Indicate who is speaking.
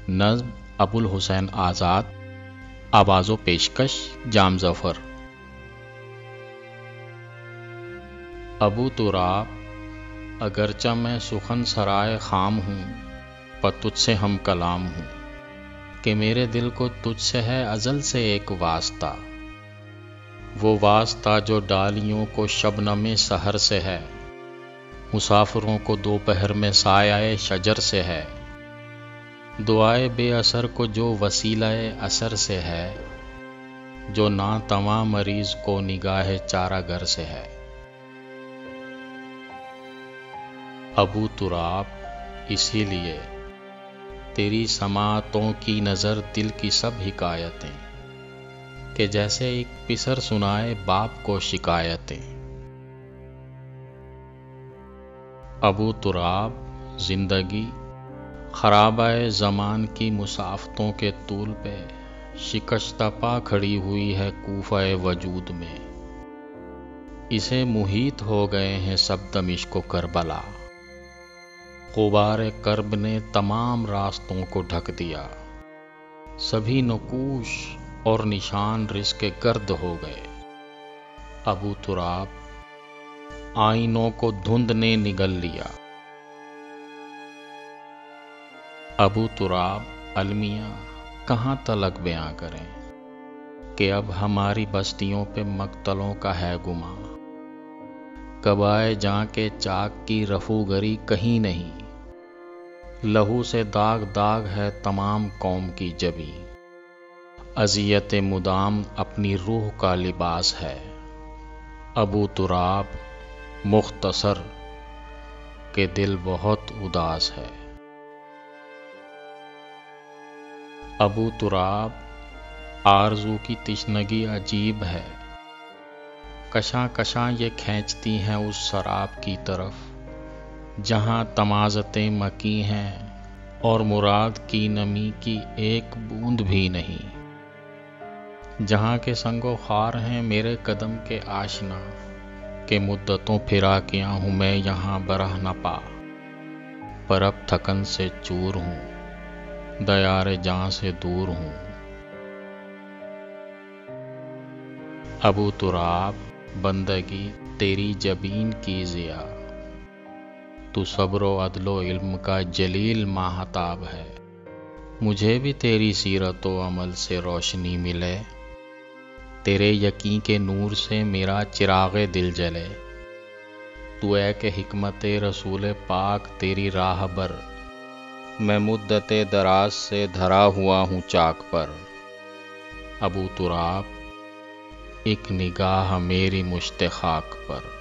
Speaker 1: نظم ابو الحسین آزاد، آواز و پیشکش جام ظفر۔ ابو تراب اگرچہ میں سخن سرائے خام ہوں، پر تجھ سے ہم کلام ہوں، کہ میرے دل کو تجھ سے ہے ازل سے ایک واسطہ، وہ واسطہ جو ڈالیوں کو شبنم سحر سے ہے، مسافروں کو دوپہر میں سایہ شجر سے ہے، دعائے بے اثر کو جو وسیلہ اثر سے ہے، جو ناتواں مریض کو نگاہ چارہ گر سے ہے۔ ابو تراب اسی لیے تیری سماعتوں کی نظر دل کی سب حکایتیں، کہ جیسے ایک پسر سنائے باپ کو شکایتیں۔ ابو تراب زندگی خرابہ زمان کی مسافتوں کے طول پہ شکستہ پا کھڑی ہوئی ہے کوفہ وجود میں، اسے محیط ہو گئے ہیں سب دمشق و کربلا، غبار کرب نے تمام راستوں کو ڈھک دیا، سبھی نقوش اور نشان رزق گرد ہو گئے۔ ابو تراب آئینوں کو دھند نے نگل لیا۔ ابو تراب المیہ کہاں تلک بیاں کریں، کہ اب ہماری بستیوں پہ مقتلوں کا ہے گماں، قبائے جاں کے چاک کی رفوگری کہیں نہیں، لہو سے داغ داغ ہے تمام قوم کی جبیں، اذیت مدام اپنی روح کا لباس ہے۔ ابو تراب مختصر کہ دل بہت اداس ہے۔ ابو تراب آرزو کی تشنگی عجیب ہے، کشاں کشاں یہ کھینچتی ہیں اس سراب کی طرف، جہاں تمازتیں مکی ہیں اور مراد کی نمی کی ایک بوند بھی نہیں، جہاں کے سنگ و خار ہیں میرے قدم کے آشنا، کہ مدتوں پھرا کیا ہوں میں یہاں برہ نہ پا، پر اب تھکن سے چور ہوں، دیار جاں سے دور ہوں۔ ابو تراب بندگی تیری جبین کی ضیا، تو صبر و عدل و علم کا جلیل ماہتاب ہے، مجھے بھی تیری سیرت و عمل سے روشنی ملے، تیرے یقین کے نور سے میرا چراغ دل جلے، تو اے کہ حکمت رسول پاک تیری راہ بر، میں مدت دراز سے دھرا ہوا ہوں چاک پر۔ ابو تراب ایک نگاہ میری مشت خاک پر۔